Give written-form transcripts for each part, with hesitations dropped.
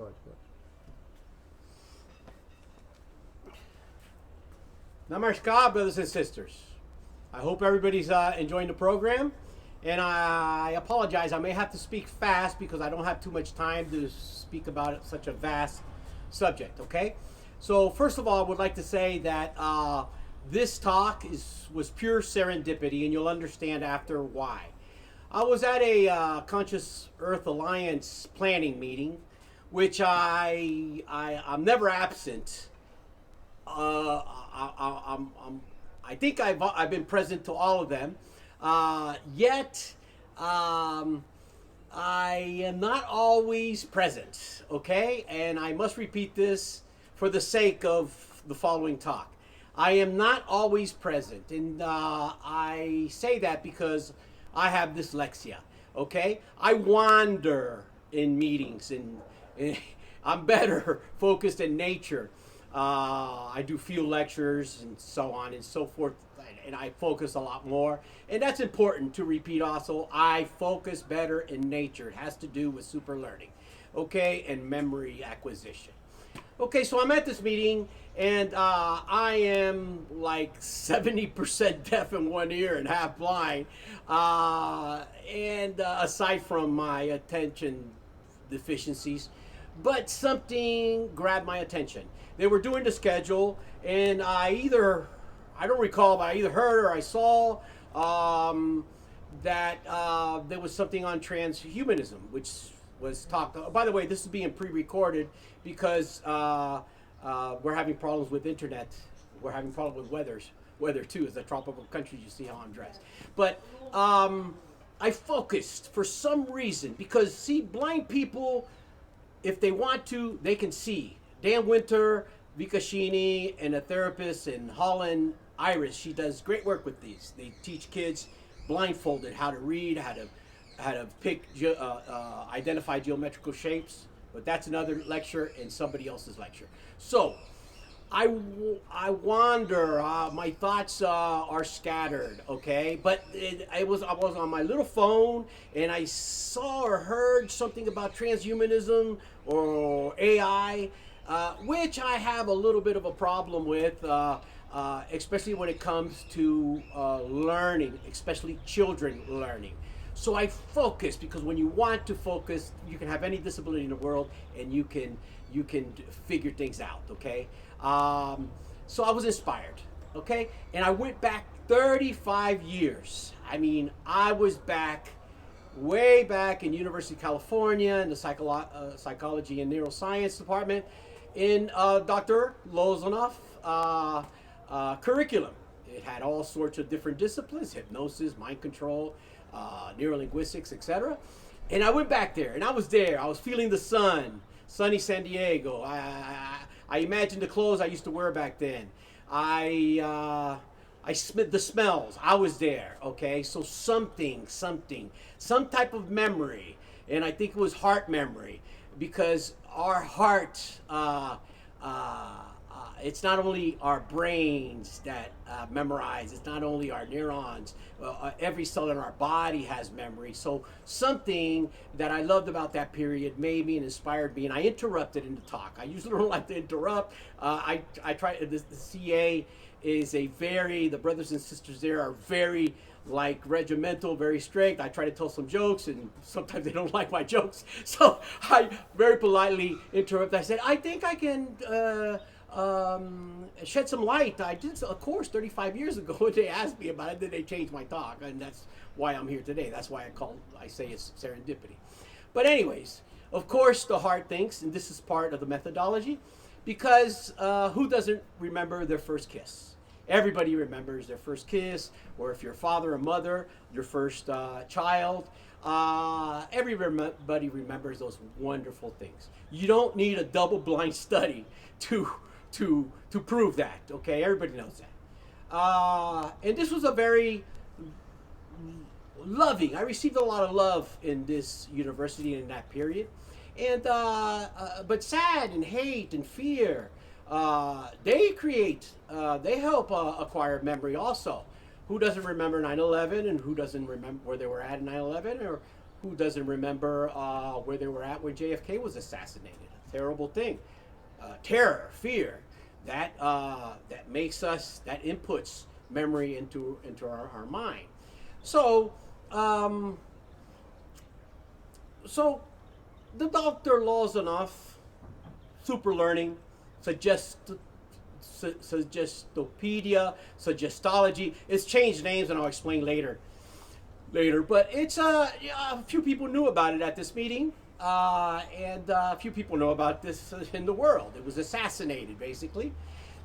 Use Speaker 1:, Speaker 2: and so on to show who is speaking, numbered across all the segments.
Speaker 1: ahead.
Speaker 2: Namaskar, brothers and sisters. I hope everybody's enjoying the program. And I apologize, I may have to speak fast because I don't have too much time to speak about such a vast subject, okay? So first of all, I would like to say that this talk was pure serendipity, and you'll understand after why. I was at a Conscious Earth Alliance planning meeting, which I'm never absent. I think I've been present to all of them. Yet, I am not always present, okay? And I must repeat this for the sake of the following talk. I am not always present, and I say that because I have dyslexia, okay? I wander in meetings, and I'm better focused in nature. I do field lectures and so on and so forth, and I focus a lot more. And that's important to repeat also. I focus better in nature. It has to do with super learning, okay, and memory acquisition. Okay, so I'm at this meeting, and I am like 70% deaf in one ear and half blind. And aside from my attention deficiencies, but something grabbed my attention. They were doing the schedule, and I don't recall, but I either heard or I saw that there was something on transhumanism, which was talked. By the way, this is being pre-recorded because we're having problems with internet. We're having problems with weather too. As a tropical country, you see how I'm dressed. But I focused for some reason because, see, blind people, if they want to, they can see. Dan Winter, Vikashini, and a therapist in Holland, Iris, she does great work with these. They teach kids blindfolded how to read, how to pick, identify geometrical shapes. But that's another lecture and somebody else's lecture. So I wander. My thoughts are scattered. Okay, but I was on my little phone, and I saw or heard something about transhumanism or AI, which I have a little bit of a problem with, especially when it comes to learning, especially children learning. So I focus because when you want to focus, you can have any disability in the world, and you can figure things out. Okay. So I was inspired, okay? And I went back 35 years. I mean, I was way back in University of California in the psychology and neuroscience department in Dr. Lozano curriculum. It had all sorts of different disciplines: hypnosis, mind control, neurolinguistics, etc. And I went back there, and I was there. I was feeling the sun, sunny San Diego. I imagined the clothes I used to wear back then. I smelled the smells. I was there, okay? So some type of memory, and I think it was heart memory, because our heart, it's not only our brains that memorize, it's not only our neurons, every cell in our body has memory. So something that I loved about that period made me and inspired me, and I interrupted in the talk. I usually don't like to interrupt. I try, the CA is the brothers and sisters there are very like regimental, very strict. I try to tell some jokes, and sometimes they don't like my jokes. So I very politely interrupt. I said, I think I can shed some light. I did a course 35 years ago, and they asked me about it. Then they changed my talk, and that's why I'm here today. That's why I say it's serendipity. But anyways, of course, the heart thinks, and this is part of the methodology, because who doesn't remember their first kiss? Everybody remembers their first kiss, or if you're a father or mother, your first child. Everybody remembers those wonderful things. You don't need a double-blind study to prove that. Okay, everybody knows that. And this was a very loving. I received a lot of love in this university in that period, and but sad and hate and fear. They help acquire memory also. Who doesn't remember 9/11, and who doesn't remember where they were at in 9/11, or who doesn't remember where they were at when JFK was assassinated? terrible thing. Terror, fear, that makes us, that inputs memory into our mind. So, so the Dr. Lozano, super learning, suggestopedia, suggestology. It's changed names, and I'll explain later. But it's a few people knew about it at this meeting, and a few people know about this in the world. It was assassinated, basically.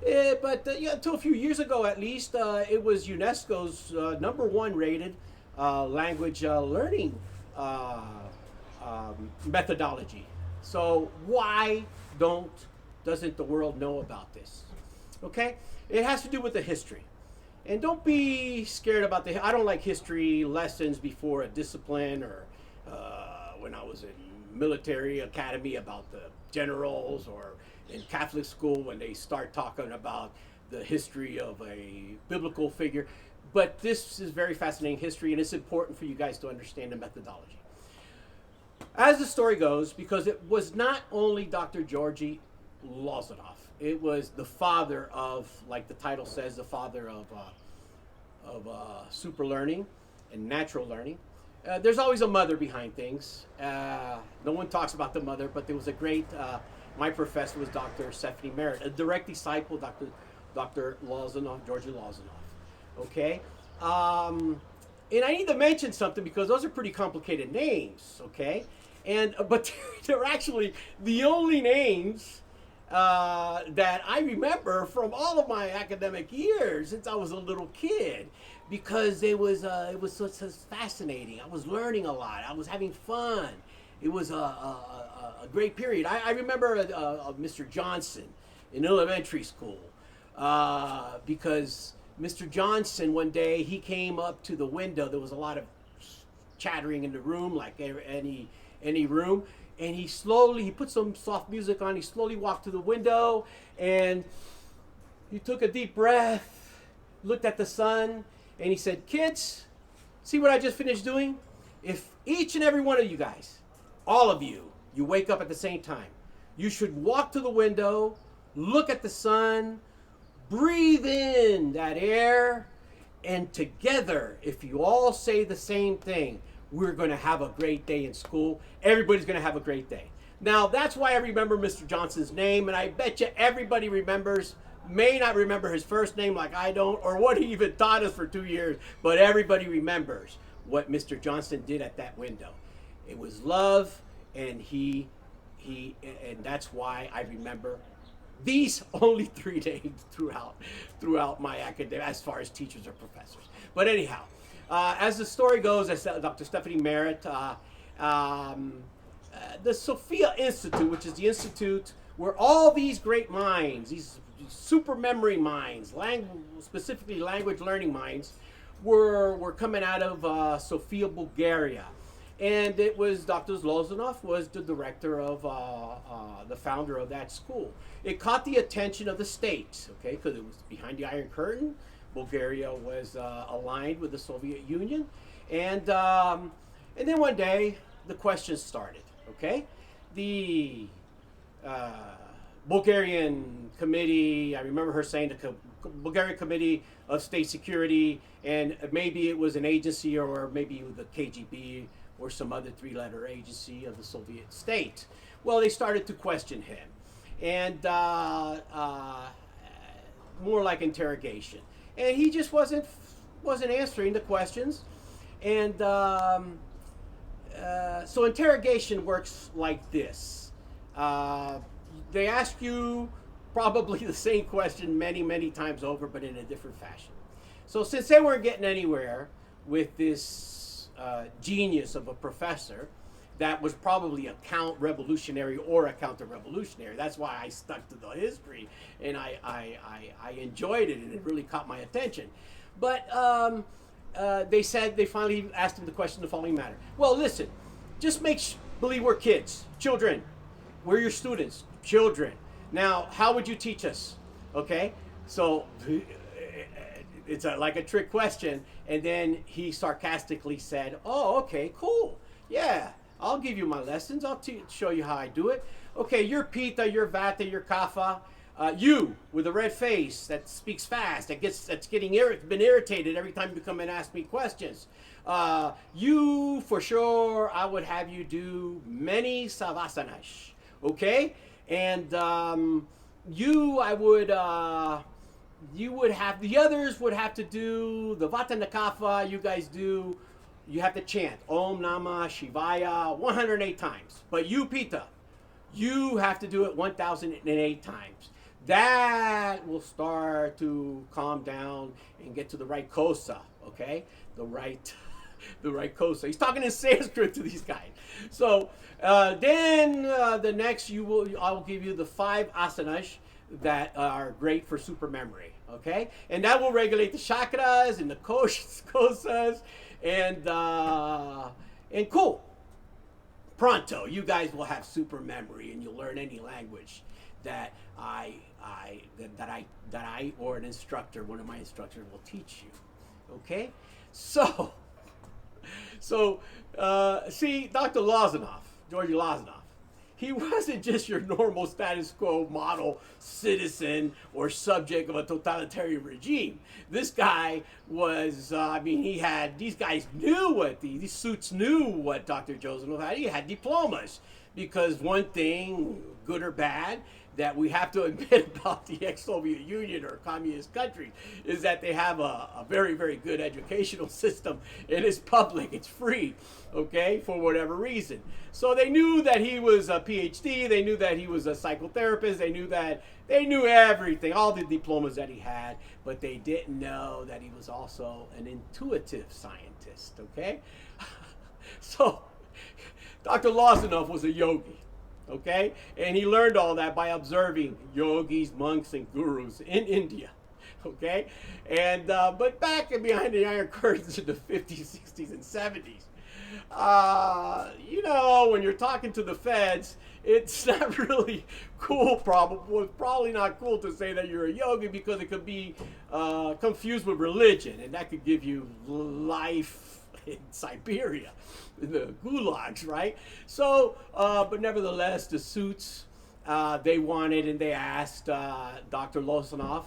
Speaker 2: But yeah, until a few years ago, at least, it was UNESCO's #1 rated language learning methodology. So why doesn't the world know about this? Okay, it has to do with the history. And don't be scared about I don't like history lessons before a discipline, or when I was in military academy about the generals, or in Catholic school when they start talking about the history of a biblical figure. But this is very fascinating history, and it's important for you guys to understand the methodology. As the story goes, because it was not only Dr. Georgi Lozano, it was the father of, like the title says, the father of super learning and natural learning. There's always a mother behind things. No one talks about the mother, but there was a great, my professor was Dr. Stephanie Merritt, a direct disciple, Dr. Lozano, Georgi Lozano. Okay? And I need to mention something because those are pretty complicated names, okay? But they're actually the only names that I remember from all of my academic years since I was a little kid, because it was so fascinating. I was learning a lot. I was having fun. It was a great period. I remember Mr. Johnson in elementary school, because Mr. Johnson, one day, he came up to the window. There was a lot of chattering in the room, like any room. And he put some soft music on. He slowly walked to the window, and he took a deep breath, looked at the sun, and he said, "Kids, see what I just finished doing? If each and every one of you guys, all of you, you wake up at the same time, you should walk to the window, look at the sun, breathe in that air, and together, if you all say the same thing, we're going to have a great day in school. Everybody's going to have a great day." Now, that's why I remember Mr. Johnson's name, and I bet you everybody may not remember his first name like I don't, or what he even taught us for 2 years, but everybody remembers what Mr. Johnson did at that window. It was love, and and that's why I remember these only 3 names throughout my academic, as far as teachers or professors. But anyhow, as the story goes, as Dr. Stephanie Merritt, the Sophia Institute, which is the institute where all these great minds, these super memory minds, specifically language learning minds, were coming out of Sofia, Bulgaria. And it was Dr. Lozano was the director of, the founder of that school. It caught the attention of the state, okay, because it was behind the Iron Curtain. Bulgaria was aligned with the Soviet Union. And then one day, the questions started, okay? The Bulgarian committee, I remember her saying the Bulgarian Committee of State Security, and maybe it was an agency, or maybe the KGB, or some other 3-letter agency of the Soviet state. Well, they started to question him, and more like interrogation. And he just wasn't answering the questions. And so interrogation works like this. They ask you probably the same question many, many times over, but in a different fashion. So since they weren't getting anywhere with this genius of a professor that was probably a revolutionary or a counter-revolutionary. That's why I stuck to the history, and I enjoyed it, and it really caught my attention. But they finally asked him the question the following manner. Well, listen, just believe we're kids, children. We're your students, children. Now, how would you teach us? Okay? So it's like a trick question. And then he sarcastically said, "Oh, okay, cool. Yeah, I'll give you my lessons. I'll show you how I do it. Okay, you're Pita, you're Vata, you're Kapha. You with a red face that speaks fast, that's been irritated every time you come and ask me questions. You for sure, I would have you do many savasanas, okay? And you would have the others would have to do the Vata Nakafa. You guys do. You have to chant Om Namah Shivaya 108 times. But you Pita, you have to do it 1,008 times. That will start to calm down and get to the right kosa, okay? The right kosa. He's talking in Sanskrit to these guys. So then the next I'll give you the 5 asanas that are great for super memory, okay? And that will regulate the chakras and the kosas and cool. Pronto, you guys will have super memory, and you'll learn any language that I or an instructor, one of my instructors, will teach you. Okay, so see, Dr. Georgy Lozano, he wasn't just your normal status quo model citizen or subject of a totalitarian regime. This guy was, these guys knew these suits knew what Dr. Lozano had. He had diplomas. Because one thing, good or bad, that we have to admit about the ex-Soviet Union or communist countries is that they have a very, very good educational system. It is public, it's free, okay, for whatever reason. So they knew that he was a PhD, they knew that he was a psychotherapist, they knew everything, all the diplomas that he had, but they didn't know that he was also an intuitive scientist, okay? So Dr. Lozano was a yogi, okay? And he learned all that by observing yogis, monks, and gurus in India, okay? And but back and behind the Iron Curtains in the 50s, 60s, and 70s, when you're talking to the feds, it's not really cool, probably not cool to say that you're a yogi because it could be confused with religion, and that could give you life in Siberia, in the gulags, right? So, but nevertheless, the suits, they wanted and they asked Dr. Lozano,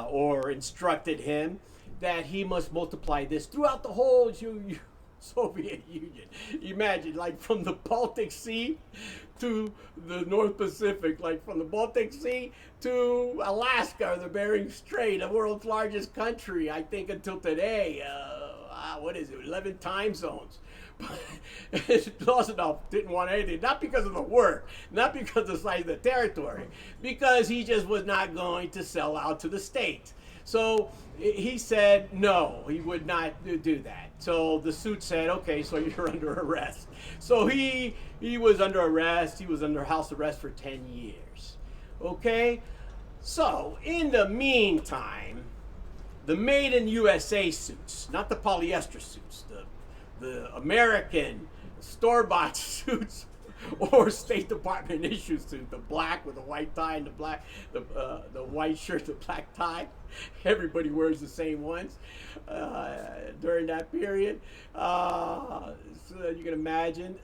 Speaker 2: or instructed him, that he must multiply this throughout the whole Soviet Union. Imagine, like from the Baltic Sea to the North Pacific, like from the Baltic Sea to Alaska, or the Bering Strait, the world's largest country, I think until today. 11 time zones. Lozano didn't want anything, not because of the work, not because of the size of the territory, because he just was not going to sell out to the state. So he said no, he would not do that. So the suit said, okay, so you're under arrest. So he was under arrest, he was under house arrest for 10 years. Okay? So in the meantime, the made in USA suits, not the polyester suits, the American store-bought suits or State Department issue suit, the black with the white tie and the white shirt, the black tie. Everybody wears the same ones during that period. So you can imagine.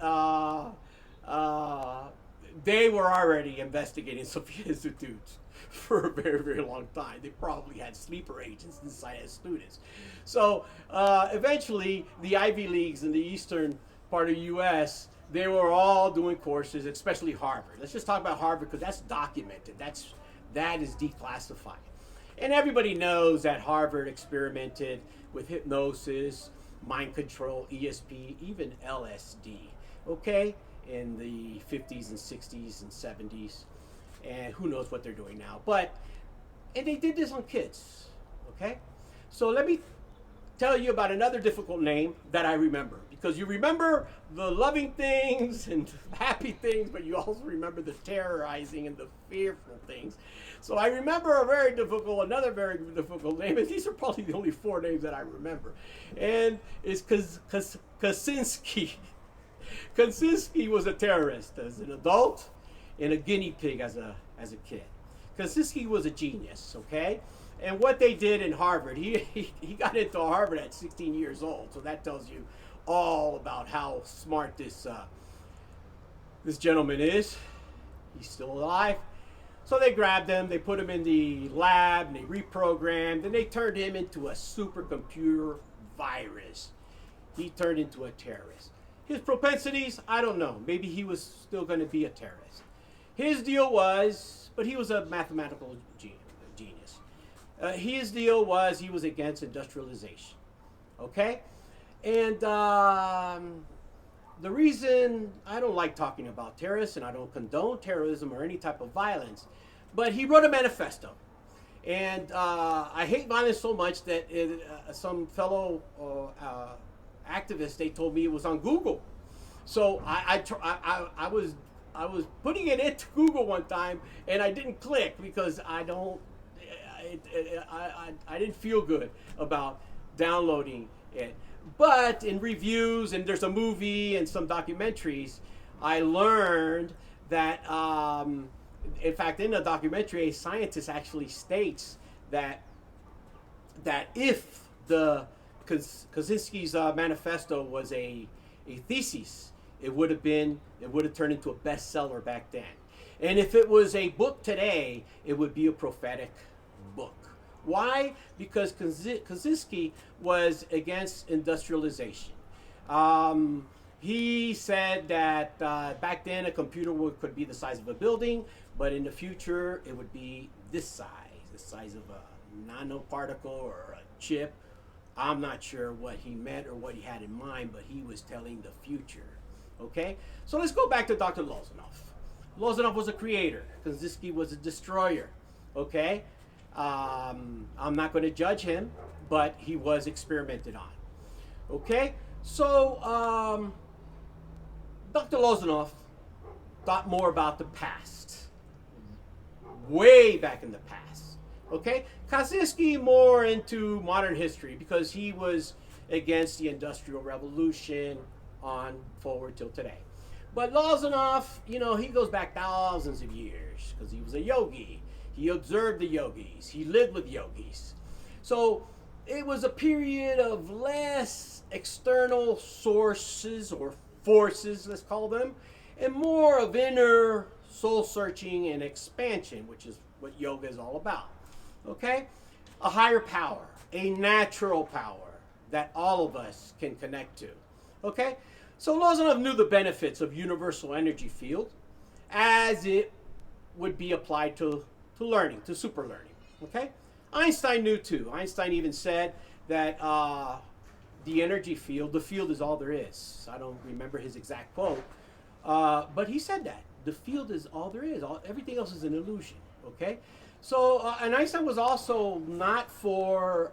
Speaker 2: They were already investigating Soviet institutes for a very, very long time. They probably had sleeper agents inside as students. So eventually, the Ivy Leagues in the eastern part of the U.S., they were all doing courses, especially Harvard. Let's just talk about Harvard because that's documented. That is declassified. And everybody knows that Harvard experimented with hypnosis, mind control, ESP, even LSD, okay, in the 50s and 60s and 70s. And who knows what they're doing now. And they did this on kids, okay? So let me tell you about another difficult name that I remember. Because you remember the loving things and happy things, but you also remember the terrorizing and the fearful things. So I remember another very difficult name, and these are probably the only 4 names that I remember. And it's Kaczynski. Kaczynski was a terrorist as an adult and a guinea pig as a kid. Kaczynski was a genius, okay? And what they did in Harvard, he got into Harvard at 16 years old, so that tells you all about how smart this gentleman is. He's still alive. So they grabbed him, they put him in the lab, and they reprogrammed, and they turned him into a supercomputer virus. He turned into a terrorist. His propensities, I don't know. Maybe he was still going to be a terrorist. His deal was, but he was a mathematical genius. His deal was he was against industrialization. Okay? And the reason I don't like talking about terrorists, and I don't condone terrorism or any type of violence, but he wrote a manifesto. And I hate violence so much that some fellow activists, they told me it was on Google. So I was putting it into Google one time, and I didn't click because I didn't feel good about downloading it. But in reviews, and there's a movie and some documentaries, I learned that, in fact, in the documentary, a scientist actually states that if the Kaczynski's manifesto was a thesis, it would have turned into a bestseller back then. And if it was a book today, it would be a prophetic book. Why? Because Kaczynski was against industrialization. He said that back then a computer could be the size of a building, but in the future it would be this size, the size of a nanoparticle or a chip. I'm not sure what he meant or what he had in mind, but he was telling the future. Okay? So let's go back to Dr. Lozano. Lozano was a creator. Kaczynski was a destroyer. Okay? I'm not going to judge him, but he was experimented on. Okay? So, Dr. Lozano thought more about the past. Way back in the past. Okay? Kaczynski more into modern history because he was against the Industrial Revolution on forward till today. But Lozano, he goes back thousands of years because he was a yogi. He observed the yogis. He lived with yogis. So it was a period of less external sources or forces, let's call them, and more of inner soul searching and expansion, which is what yoga is all about. Okay? A higher power, a natural power that all of us can connect to. Okay? So Lozano knew the benefits of universal energy field as it would be applied to learning, to super learning. Okay? Einstein knew too. Einstein even said that the energy field, the field is all there is. I don't remember his exact quote, but he said that. The field is all there is. Everything else is an illusion. Okay? So, and Einstein was also not for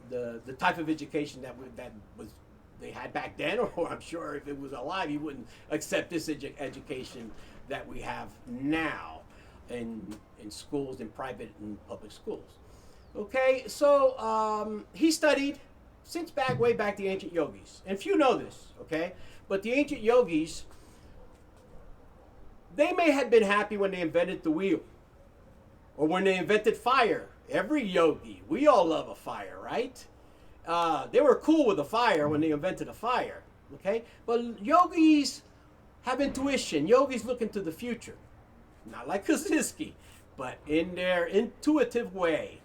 Speaker 2: the type of education that was they had back then, or I'm sure if it was alive, he wouldn't accept this education that we have now in schools, in private and public schools. Okay, so he studied since way back the ancient yogis. And few know this, okay? But the ancient yogis, they may have been happy when they invented the wheel or when they invented fire. Every yogi, we all love a fire, right? They were cool with a fire when they invented a fire, okay? But yogis have intuition. Yogis look into the future. Not like Kaczynski, but in their intuitive way.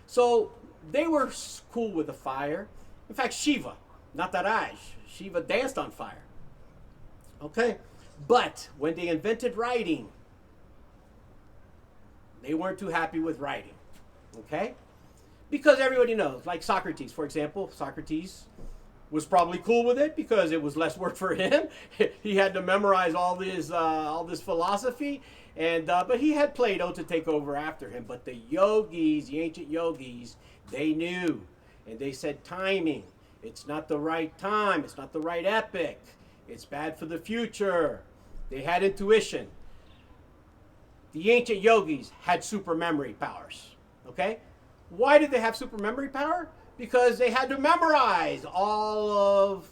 Speaker 2: So they were cool with the fire. In fact, Shiva, Nataraj, Shiva danced on fire. Okay? But when they invented writing, they weren't too happy with writing. Okay? Because everybody knows, like Socrates, for example, Socrates was probably cool with it because it was less work for him. He had to memorize all this philosophy, and but he had Plato to take over after him. But the yogis, the ancient yogis, they knew, and they said timing. It's not the right time. It's not the right epoch. It's bad for the future. They had intuition. The ancient yogis had super memory powers. Okay? Why did they have super memory power? Because they had to memorize all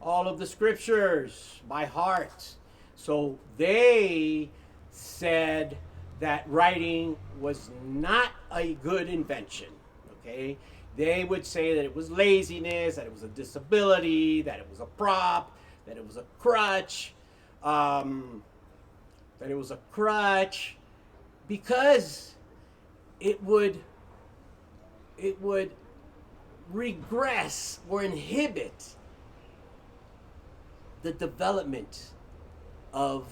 Speaker 2: of the scriptures by heart. So they said that writing was not a good invention. Okay? They would say that it was laziness, that it was a disability, that it was a prop, that it was a crutch. that it was a crutch, because it would regress or inhibit the development of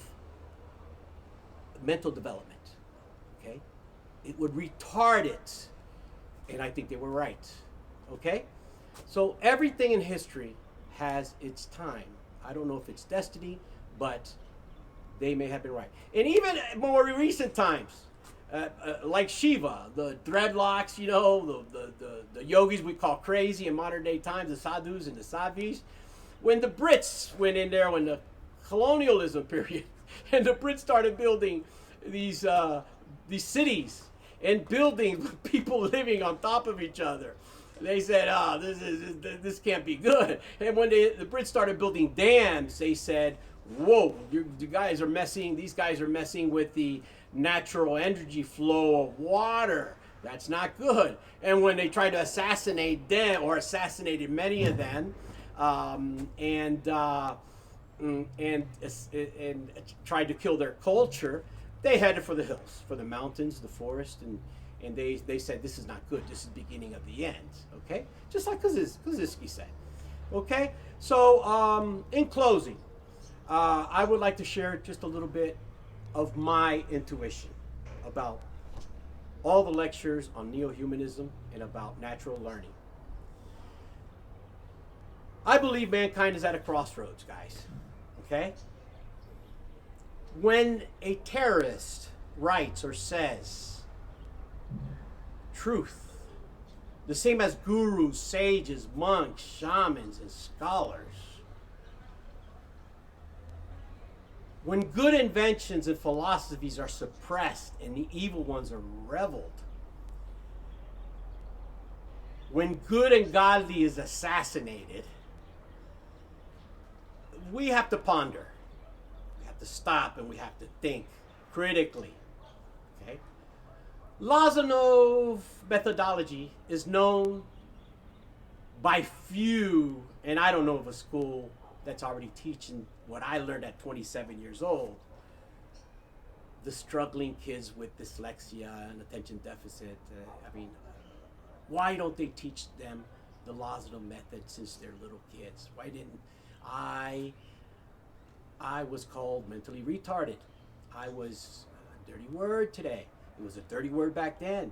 Speaker 2: mental development. Okay, it would retard it, and I think they were right. Okay, so everything in history has its time. I don't know if it's destiny, but they may have been right. And even more recent times, like Shiva, the dreadlocks, you know, the yogis we call crazy in modern day times, the sadhus and the sadhvis. When the Brits went in there, when the colonialism period, and the Brits started building these cities and buildings with people living on top of each other, they said, this can't be good. And when the Brits started building dams, they said, whoa, these guys are messing with the natural energy flow of water. That's not good. And when they tried to assassinate them, or assassinated many of them, and tried to kill their culture, they headed for the hills, for the mountains, the forest, and they said, this is not good. This is the beginning of the end. Okay, just like Kaczynski said. Okay, so in closing, I would like to share just a little bit of my intuition about all the lectures on neo-humanism and about natural learning. I believe mankind is at a crossroads, guys. Okay? When a terrorist writes or says truth, the same as gurus, sages, monks, shamans, and scholars, when good inventions and philosophies are suppressed and the evil ones are reveled, when good and godly is assassinated, we have to ponder. We have to stop and we have to think critically. Okay? Lozano methodology is known by few, and I don't know of a school that's already teaching what I learned at 27 years old. The struggling kids with dyslexia and attention deficit. Why don't they teach them the Lozano method since they're little kids? Why didn't I was called mentally retarded. I was a dirty word today. It was a dirty word back then.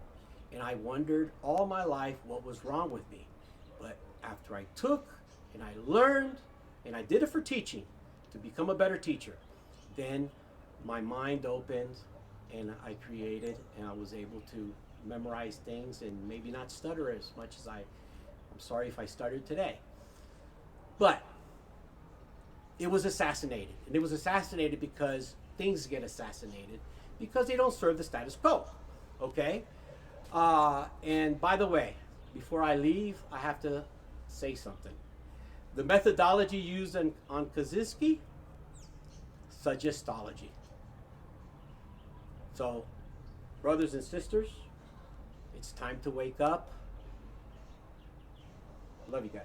Speaker 2: And I wondered all my life what was wrong with me. But after I took and I learned, and I did it for teaching, to become a better teacher, then my mind opened and I created, and I was able to memorize things and maybe not stutter as much as I'm sorry if I stuttered today. But it was assassinated. And it was assassinated because things get assassinated because they don't serve the status quo. Okay? And by the way, before I leave, I have to say something. The methodology used on Kaczynski, suggestology. So, brothers and sisters, it's time to wake up. Love you guys.